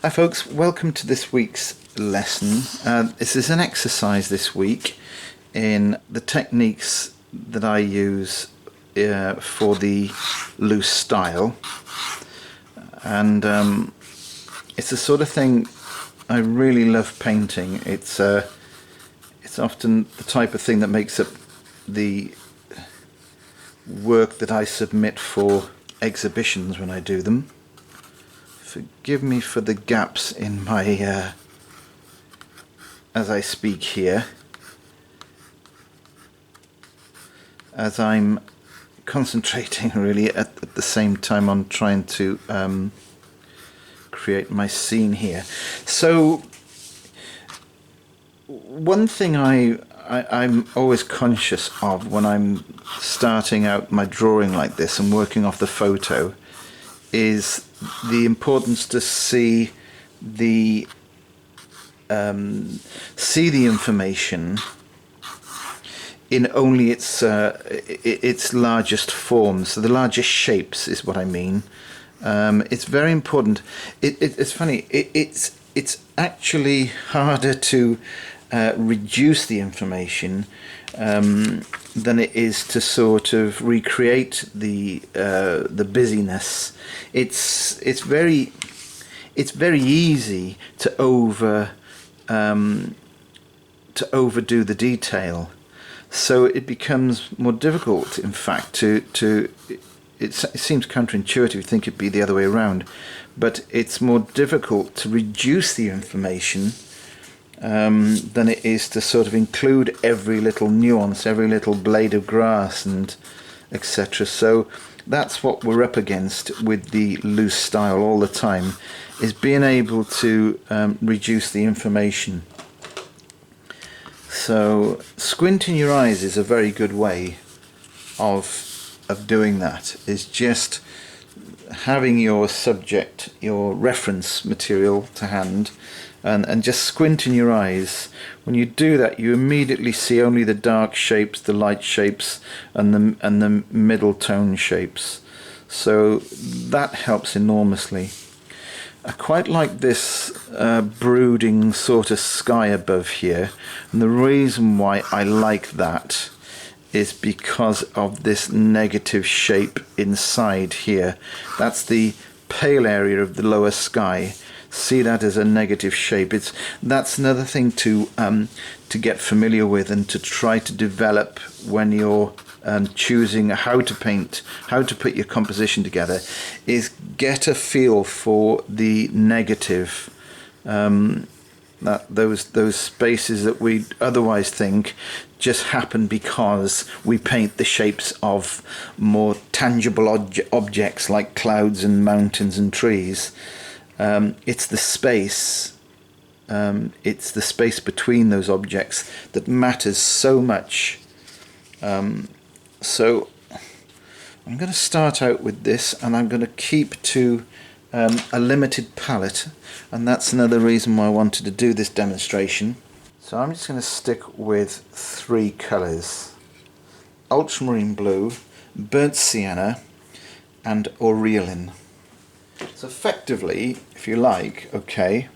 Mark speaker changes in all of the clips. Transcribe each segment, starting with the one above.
Speaker 1: Hi folks, welcome to this week's lesson. This is an exercise this week in the techniques that I use for the loose style, and it's the sort of thing I really love painting. It's often the type of thing that makes up the work that I submit for exhibitions when I do them. Forgive me for the gaps in my as I speak here, as I'm concentrating really at the same time on trying to create my scene here. So one thing I'm always conscious of when I'm starting out my drawing like this and working off the photo is the importance to see the information in only its largest forms. So the largest shapes is what I mean. It's very important. It's funny. It's actually harder to reduce the information than it is to sort of recreate the busyness. It's very easy to overdo the detail, so it becomes more difficult, in fact, it seems counterintuitive to think it'd be the other way around, but it's more difficult to reduce the information than it is to sort of include every little nuance, every little blade of grass, and etc. So that's what we're up against with the loose style all the time, is being able to reduce the information. So squinting your eyes is a very good way of doing that, is just having your subject, your reference material to hand, and just squinting your eyes. When you do that, you immediately see only the dark shapes, the light shapes, and the middle tone shapes. So that helps enormously. I quite like this brooding sort of sky above here, and the reason why I like that is because of this negative shape inside here. That's the pale area of the lower sky. See that as a negative shape. That's another thing to get familiar with and to try to develop when you're choosing how to paint, how to put your composition together, is get a feel for the negative, that those spaces that we otherwise think just happen because we paint the shapes of more tangible objects like clouds and mountains and trees. It's the space between those objects that matters so much. So I'm going to start out with this, and I'm going to keep to a limited palette, and that's another reason why I wanted to do this demonstration. So I'm just going to stick with 3 colours: ultramarine blue, burnt sienna, and aureolin. So effectively, if you like, okay,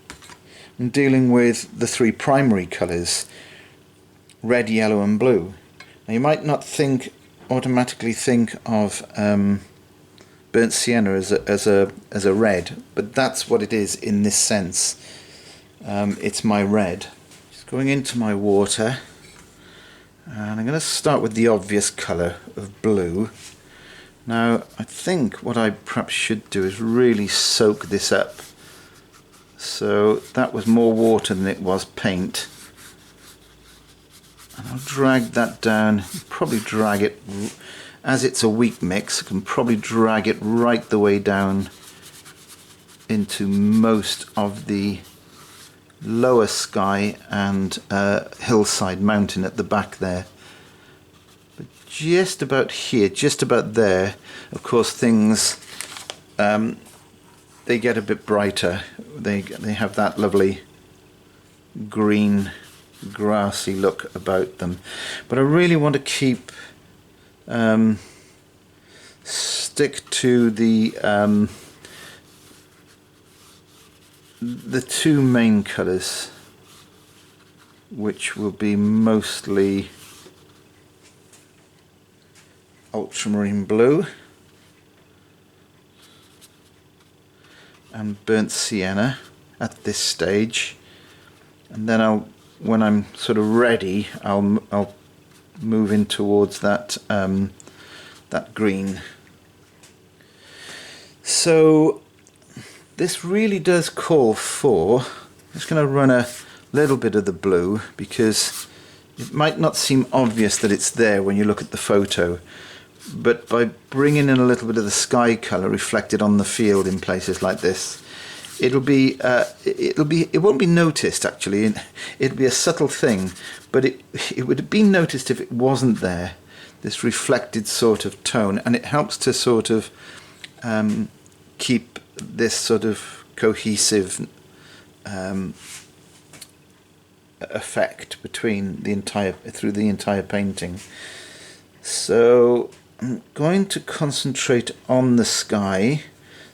Speaker 1: I'm dealing with the 3 primary colours: red, yellow and blue. Now you might not automatically think of burnt sienna as a red, but that's what it is in this sense. It's my red. Just going into my water, and I'm going to start with the obvious colour of blue. Now I think what I perhaps should do is really soak this up. So that was more water than it was paint. And I'll drag that down, probably drag it, as it's a weak mix, I can probably drag it right the way down into most of the lower sky and hillside mountain at the back there. But just about here, just about there, of course things, they get a bit brighter. They have that lovely green grassy look about them, but I really want to stick to the the two main colours, which will be mostly ultramarine blue and burnt sienna at this stage, and then when I'm sort of ready, I'll move in towards that that green. So this really does call for, I'm just going to run a little bit of the blue, because it might not seem obvious that it's there when you look at the photo, but by bringing in a little bit of the sky colour reflected on the field in places like this, it won't be noticed actually. It'll be a subtle thing, but it would be noticed if it wasn't there, this reflected sort of tone, and it helps to sort of keep this sort of cohesive effect between through the entire painting. So I'm going to concentrate on the sky.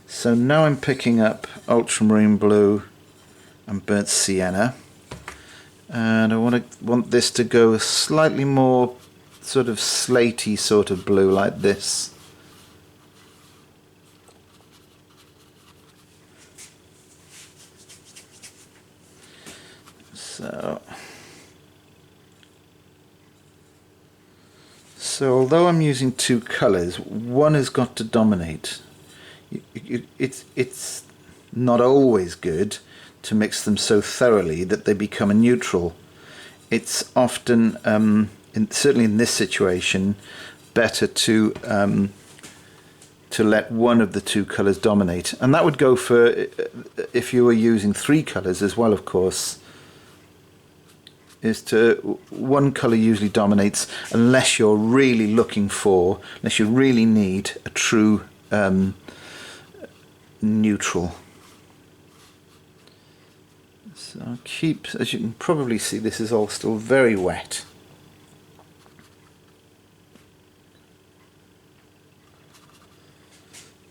Speaker 1: So now I'm picking up ultramarine blue and burnt sienna, and I want this to go slightly more sort of slaty sort of blue like this. So although I'm using two colours, one has got to dominate. It's not always good to mix them so thoroughly that they become a neutral. It's often, certainly in this situation, better to let one of the two colours dominate, and that would go for if you were using three colours as well, of course. One colour usually dominates unless you really need a true neutral. So I'll keep, as you can probably see, this is all still very wet.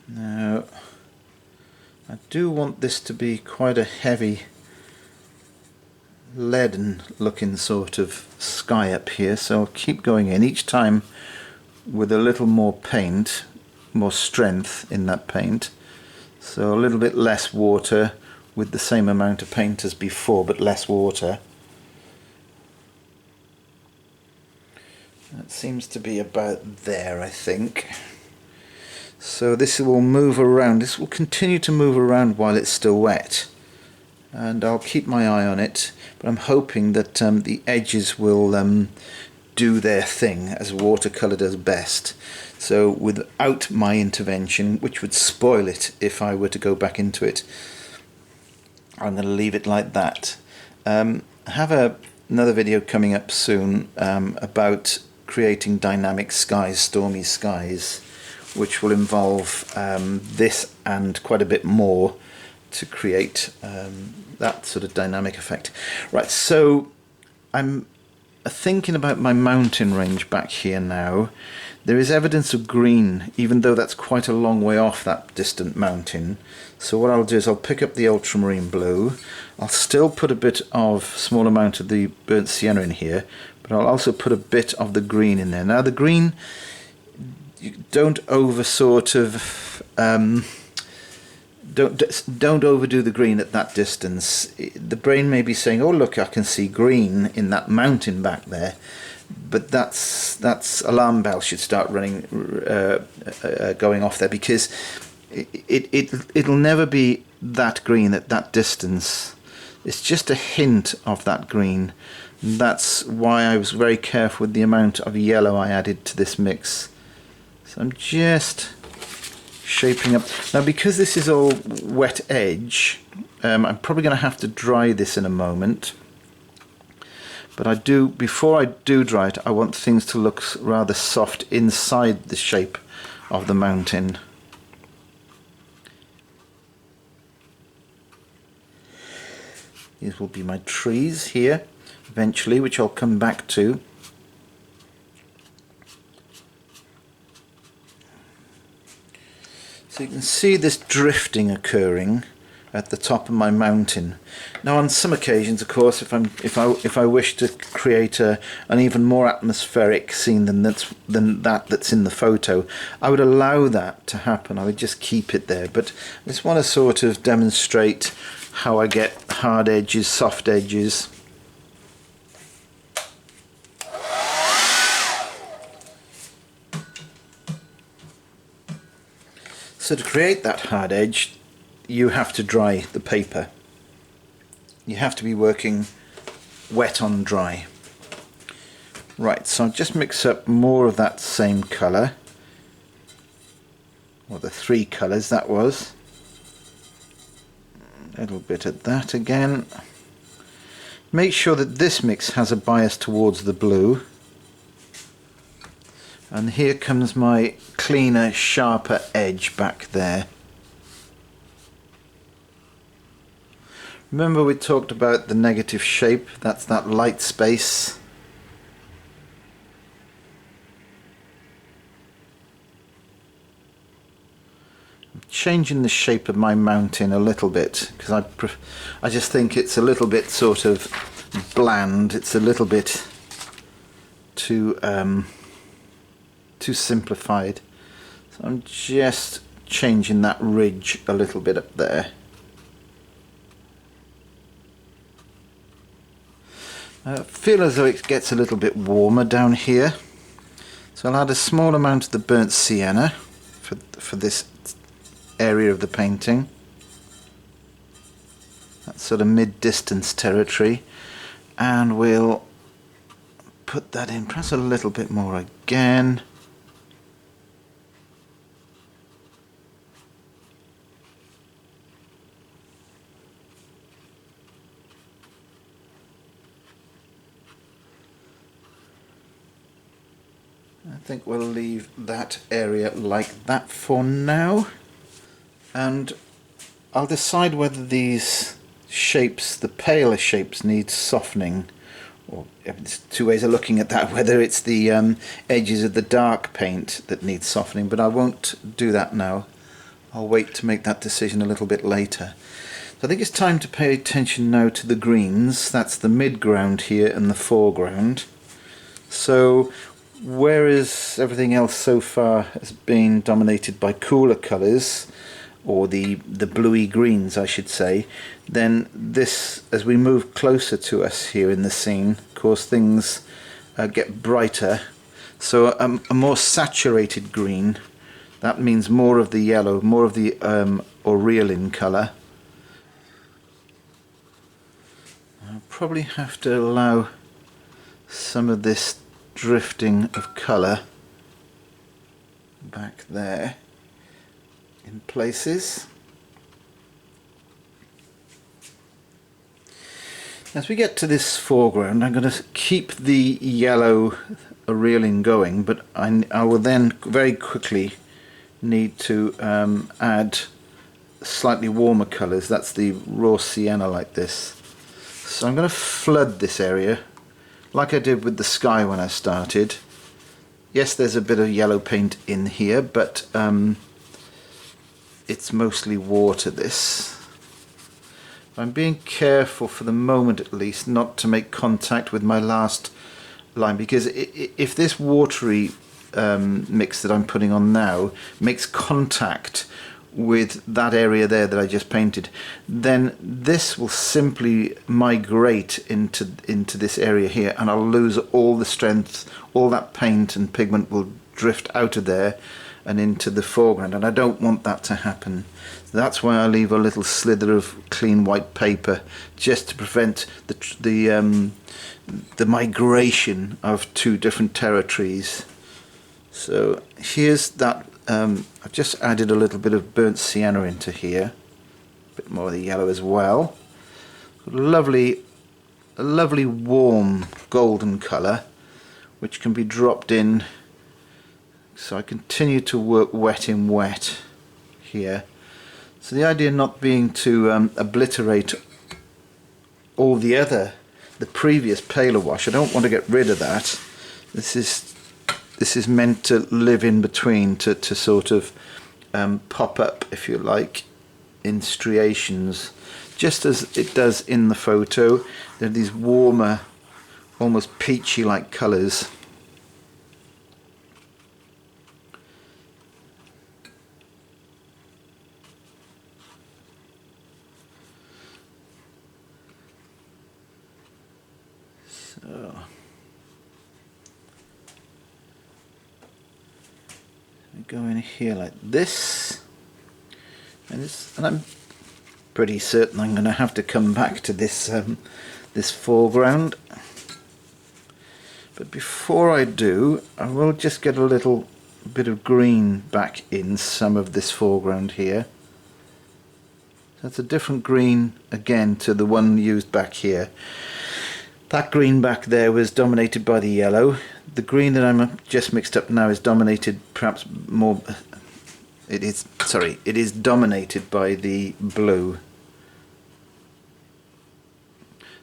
Speaker 1: Now I do want this to be quite a heavy leaden looking sort of sky up here, so I'll keep going in each time with a little more paint, more strength in that paint. So a little bit less water with the same amount of paint as before, but less water. That seems to be about there, I think. So this will move around, this will continue to move around while it's still wet, and I'll keep my eye on it, but I'm hoping that the edges will do their thing as watercolour does best. So without my intervention, which would spoil it if I were to go back into it, I'm going to leave it like that. I have another video coming up soon about creating dynamic skies, stormy skies, which will involve this and quite a bit more to create that sort of dynamic effect. Right, so I'm thinking about my mountain range back here now. There is evidence of green, even though that's quite a long way off that distant mountain. So what I'll do is I'll pick up the ultramarine blue. I'll still put a bit of small amount of the burnt sienna in here, but I'll also put a bit of the green in there. Now the green, you don't over sort of don't overdo the green at that distance. The brain may be saying, oh look, I can see green in that mountain back there, but that's alarm bells should start running, going off there, because it'll never be that green at that distance. It's just a hint of that green. That's why I was very careful with the amount of yellow I added to this mix. So I'm just shaping up. Now because this is all wet edge, I'm probably going to have to dry this in a moment. But before I do dry it, I want things to look rather soft inside the shape of the mountain. These will be my trees here eventually, which I'll come back to. So you can see this drifting occurring at the top of my mountain. Now on some occasions, of course, if I wish to create an even more atmospheric scene than that's in the photo, I would allow that to happen. I would just keep it there, but I just want to sort of demonstrate how I get hard edges, soft edges. So to create that hard edge, you have to dry the paper. You have to be working wet on dry. Right, so I'll just mix up more of that same colour, or the 3 colours that was. A little bit of that again. Make sure that this mix has a bias towards the blue. And here comes my cleaner, sharper edge back there. Remember we talked about the negative shape, that's that light space. I'm changing the shape of my mountain a little bit because I just think it's a little bit sort of bland, it's a little bit too simplified. So I'm just changing that ridge a little bit up there. I feel as though it gets a little bit warmer down here, so I'll add a small amount of the burnt sienna for this area of the painting. That's sort of mid-distance territory, and we'll put that in perhaps a little bit more again. I think we'll leave that area like that for now, and I'll decide whether these shapes, the paler shapes, need softening, or there's 2 ways of looking at that, whether it's the edges of the dark paint that need softening, but I won't do that now. I'll wait to make that decision a little bit later. So I think it's time to pay attention now to the greens. That's the midground here and the foreground. So whereas everything else so far has been dominated by cooler colours, or the bluey greens I should say, then this, as we move closer to us here in the scene, of course things get brighter. So a more saturated green, that means more of the yellow, more of the aureolin colour. I'll probably have to allow some of this drifting of colour back there in places. As we get to this foreground, I'm going to keep the yellow aureolin going, but I will then very quickly need to add slightly warmer colours. That's the raw sienna like this. So I'm going to flood this area like I did with the sky when I started. Yes, there's a bit of yellow paint in here, but it's mostly water, this. I'm being careful for the moment at least not to make contact with my last line, because if this watery mix that I'm putting on now makes contact with that area there that I just painted, then this will simply migrate into this area here, and I'll lose all the strength. All that paint and pigment will drift out of there and into the foreground, and I don't want that to happen. So that's why I leave a little slither of clean white paper, just to prevent the migration of 2 different territories. So here's that. I've just added a little bit of burnt sienna into here, a bit more of the yellow as well. A lovely warm golden colour, which can be dropped in. So I continue to work wet in wet here. So the idea not being to obliterate all the previous paler wash. I don't want to get rid of that. This is meant to live in between, to sort of pop up, if you like, in striations, just as it does in the photo. They're these warmer, almost peachy like colours. So we go in here like this, and I'm pretty certain I'm going to have to come back to this this foreground. But before I do, I will just get a little bit of green back in some of this foreground here. That's a different green again to the one used back here. That green back there was dominated by the yellow. The green that I'm just mixed up now is dominated perhaps more... It is dominated by the blue.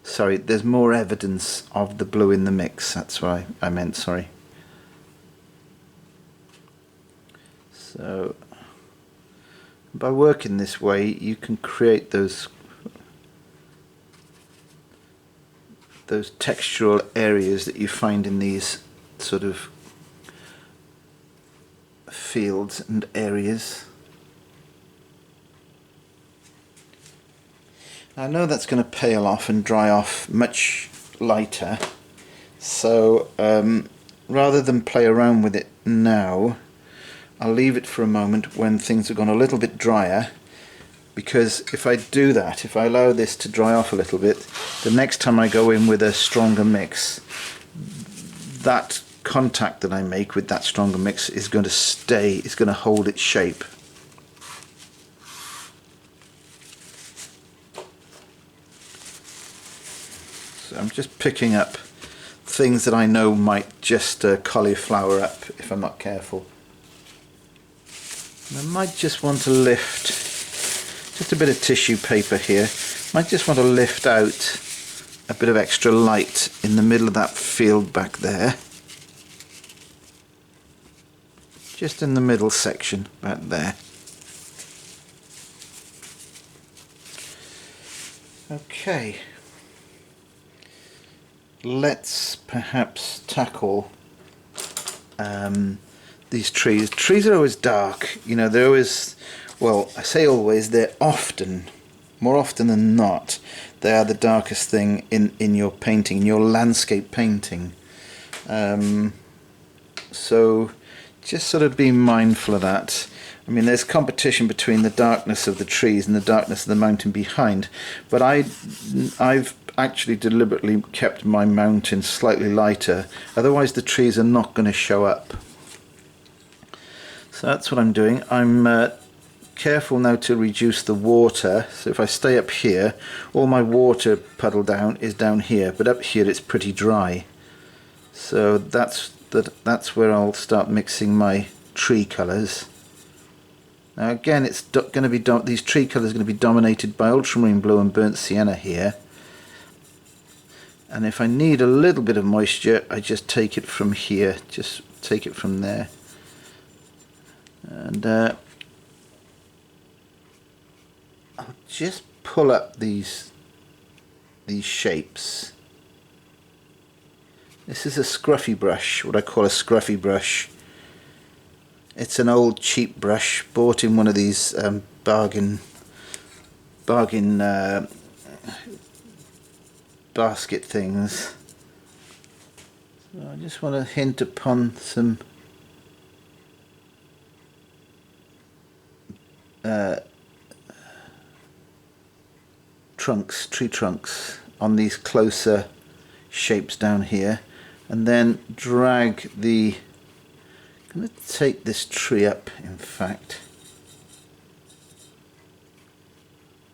Speaker 1: Sorry, there's more evidence of the blue in the mix. That's what I meant, sorry. So, by working this way, you can create those textural areas that you find in these sort of fields and areas. I know that's going to pale off and dry off much lighter, so rather than play around with it now, I'll leave it for a moment when things have gone a little bit drier, because if I do that, if I allow this to dry off a little bit, the next time I go in with a stronger mix, that contact that I make with that stronger mix is going to stay, it's going to hold its shape. So I'm just picking up things that I know might just cauliflower up if I'm not careful. And I might just want to lift just a bit of tissue paper here. Might just want to lift out a bit of extra light in the middle of that field back there. Just in the middle section back there. Okay. Let's perhaps tackle these trees. Trees are always dark, you know, they're always, well, I say always, they're often, more often than not, they are the darkest thing in your painting, in your landscape painting. So just sort of be mindful of that. I mean, there's competition between the darkness of the trees and the darkness of the mountain behind, but I've actually deliberately kept my mountain slightly lighter, otherwise the trees are not going to show up. So that's what I'm doing. I'm careful now to reduce the water, so if I stay up here, all my water puddle down is down here, but up here it's pretty dry. So that's where I'll start mixing my tree colours. Now again, it's going to be these tree colours are going to be dominated by ultramarine blue and burnt sienna here. And if I need a little bit of moisture, I just take it from here, just take it from there. And I'll just pull up these shapes. This is a scruffy brush, what I call a scruffy brush. It's an old cheap brush bought in one of these bargain basket things. So I just want to hint upon some tree trunks on these closer shapes down here, and then drag the, I'm going to take this tree up, in fact,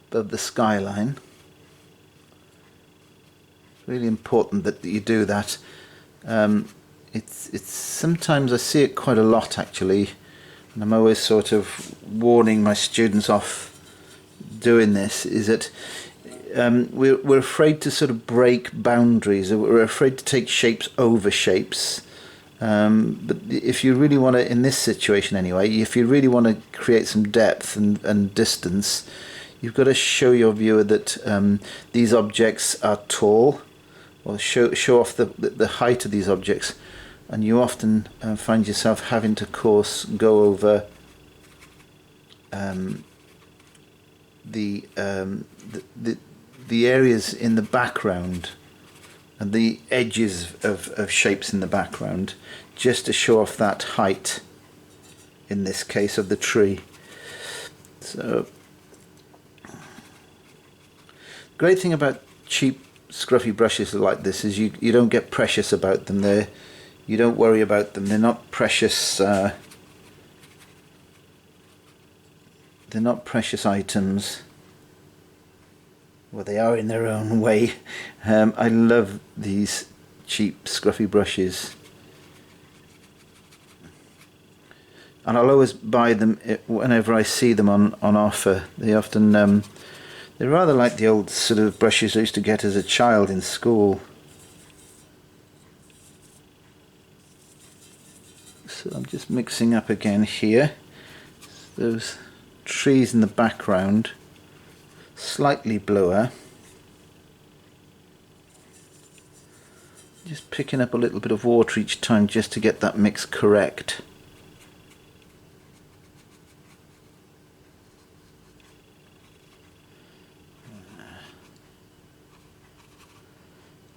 Speaker 1: above the skyline. It's really important that you do that. It's sometimes I see it quite a lot actually, and I'm always sort of warning my students off doing this, is that we're afraid to sort of break boundaries, or we're afraid to take shapes over shapes. But if you really want to, in this situation anyway, if you really want to create some depth and distance, you've got to show your viewer that these objects are tall, or show off the height of these objects, and you often find yourself having to, of course, go over the areas in the background and the edges of shapes in the background, just to show off that height, in this case of the tree. So, great thing about cheap scruffy brushes like this is you don't get precious about them. You don't worry about them. They're not precious. They're not precious items. Well, they are in their own way. I love these cheap scruffy brushes, and I'll always buy them whenever I see them on offer. They often they're rather like the old sort of brushes I used to get as a child in school. So I'm just mixing up again here. Those trees in the background, slightly bluer. Just picking up a little bit of water each time just to get that mix correct.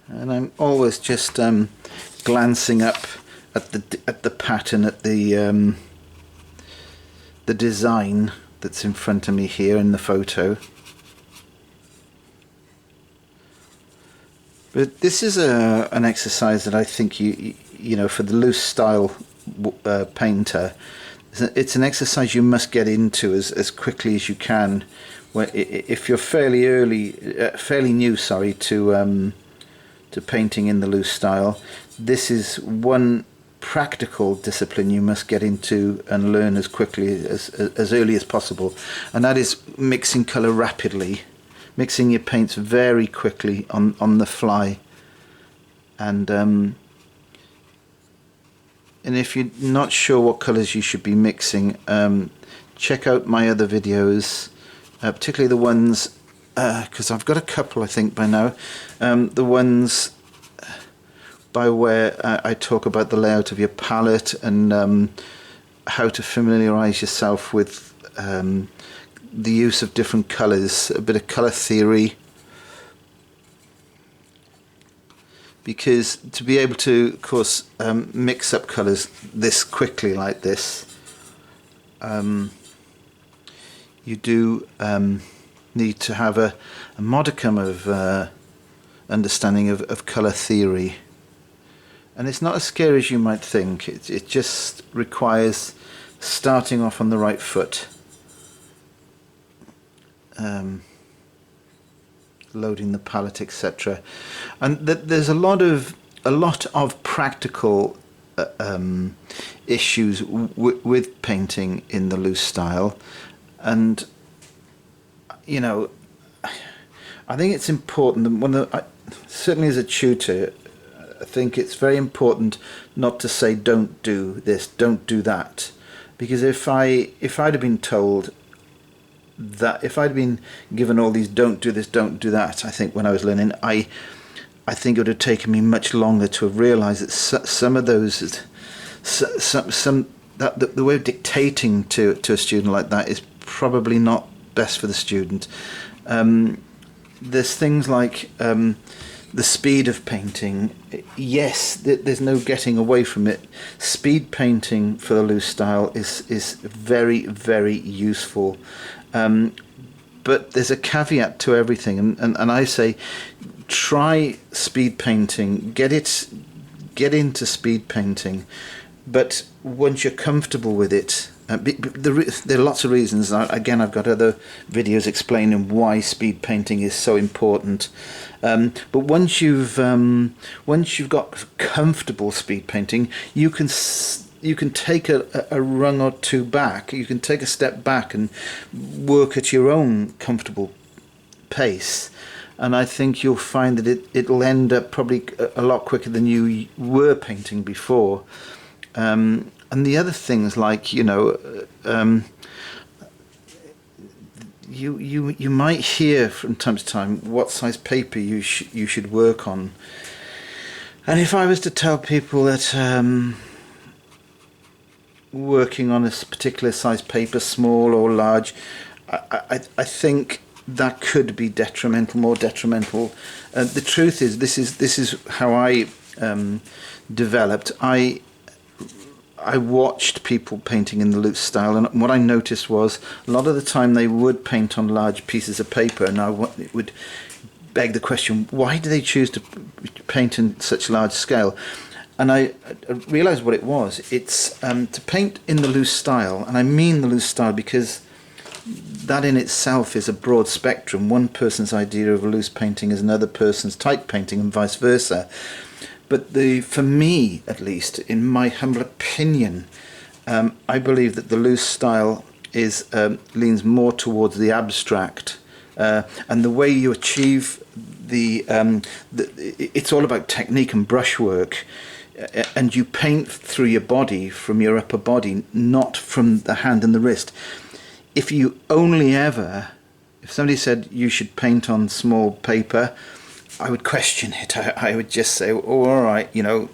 Speaker 1: And I'm always just glancing up at the pattern, at the design that's in front of me here in the photo. But this is an exercise that I think you know, for the loose style painter, it's an exercise you must get into as quickly as you can. If you're fairly new, sorry, to painting in the loose style, this is one practical discipline you must get into and learn as quickly as early as possible, and that is mixing colour rapidly, mixing your paints very quickly on the fly. And if you're not sure what colours you should be mixing, check out my other videos, particularly the ones, because I've got a couple I think by now, the ones by where I talk about the layout of your palette and how to familiarise yourself with the use of different colours, a bit of colour theory, because to be able to, of course, mix up colours this quickly like this, you do need to have a modicum of understanding of colour theory. And it's not as scary as you might think. It just requires starting off on the right foot, loading the palette, etc. And there's a lot of practical issues with painting in the loose style, and you know, I think it's important that certainly as a tutor, I think it's very important not to say don't do this, don't do that, because if I'd have been told that, if I'd been given all these don't do this, don't do that, I think when I was learning, I think it would have taken me much longer to have realised that some of those, the way of dictating to a student like that is probably not best for the student. There's things like the speed of painting. Yes, there's no getting away from it. Speed painting for the loose style is very, very useful. But there's a caveat to everything, and I say try speed painting, get into speed painting, but once you're comfortable with it, there are lots of reasons. Again, I've got other videos explaining why speed painting is so important. But once you've got comfortable speed painting, you can take a rung or two back. You can take a step back and work at your own comfortable pace. And I think you'll find that it'll end up probably a lot quicker than you were painting before. And the other things like, you might hear from time to time what size paper you should work on. And if I was to tell people that working on a particular size paper, small or large, I think that could be detrimental, more detrimental. The truth is, this is how I developed. I watched people painting in the loose style, and what I noticed was a lot of the time they would paint on large pieces of paper, and it would beg the question, why do they choose to paint in such large scale? And I realised what it was. It's to paint in the loose style, and I mean the loose style because that in itself is a broad spectrum. One person's idea of a loose painting is another person's tight painting, and vice versa. But for me, at least, in my humble opinion, I believe that the loose style leans more towards the abstract, and the way you achieve it's all about technique and brushwork, and you paint through your body, from your upper body, not from the hand and the wrist. If somebody said you should paint on small paper, I would question it. I would just say, oh, all right, but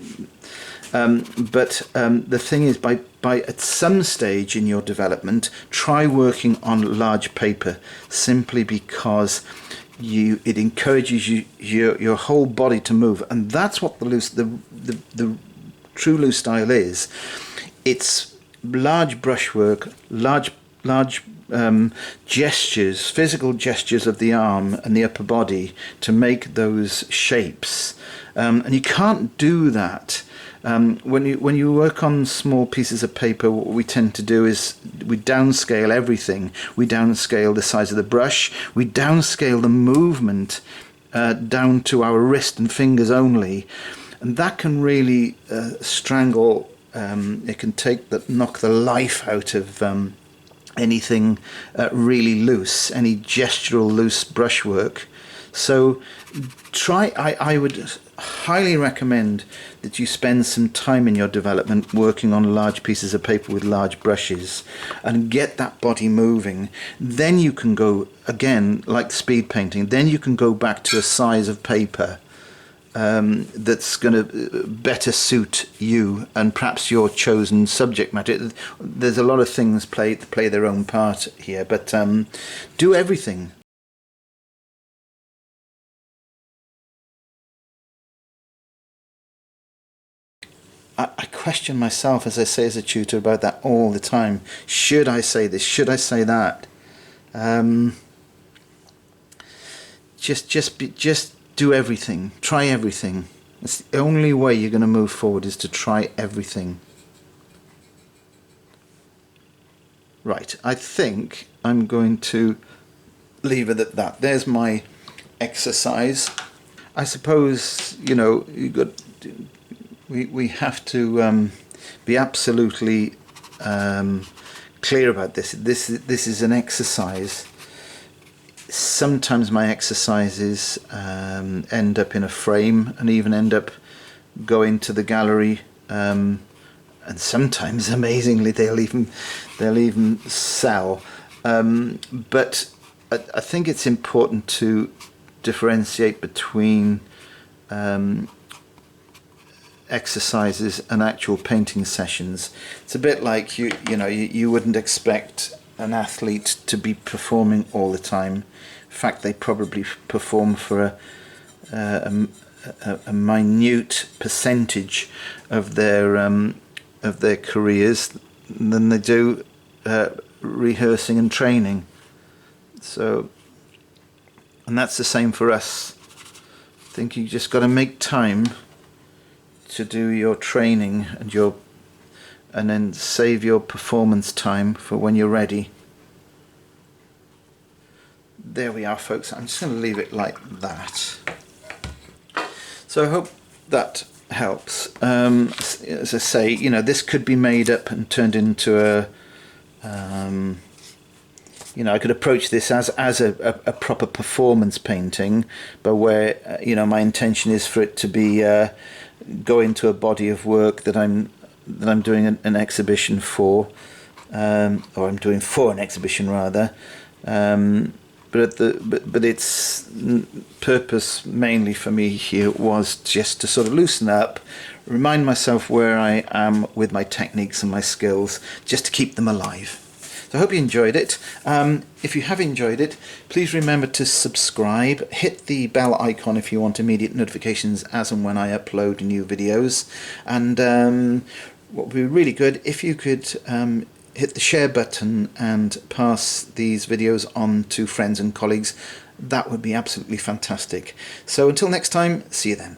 Speaker 1: the thing is, by at some stage in your development, try working on large paper, simply because it encourages your whole body to move, and that's what the true loose style is. It's large brushwork, large gestures, physical gestures of the arm and the upper body to make those shapes, and you can't do that when you work on small pieces of paper. What we tend to do is we downscale everything. We downscale the size of the brush, we downscale the movement down to our wrist and fingers only, and that can really strangle, it can knock the life out of anything really loose, any gestural loose brushwork. So I would highly recommend that you spend some time in your development working on large pieces of paper with large brushes and get that body moving. Then you can go, again, like speed painting, then you can go back to a size of paper that's going to better suit you and perhaps your chosen subject matter. There's a lot of things play their own part here, but do everything. I question myself, as I say, as a tutor, about that all the time. Should I say this? Should I say that? Just do everything. Try everything. It's the only way you're going to move forward, is to try everything. Right, I think I'm going to leave it at that. There's my exercise. I suppose, we have to be absolutely clear about this. This is an exercise. Sometimes my exercises end up in a frame and even end up going to the gallery, and sometimes, amazingly, they'll even sell. But I think it's important to differentiate between exercises and actual painting sessions. It's a bit like you wouldn't expect an athlete to be performing all the time. In fact, they probably perform for a minute percentage of their careers than they do rehearsing and training. So, and that's the same for us. I think you just got to make time to do your training and then save your performance time for when you're ready. There we are, folks. I'm just going to leave it like that. So I hope that helps. As I say, this could be made up and turned into I could approach this as a proper performance painting, but where my intention is for it to be go into a body of work that I'm doing an exhibition for, or I'm doing for an exhibition rather. But its purpose mainly for me here was just to sort of loosen up, remind myself where I am with my techniques and my skills, just to keep them alive. So I hope you enjoyed it. If you have enjoyed it, please remember to subscribe. Hit the bell icon if you want immediate notifications as and when I upload new videos. And what would be really good if you could hit the share button and pass these videos on to friends and colleagues. That would be absolutely fantastic. So until next time, see you then.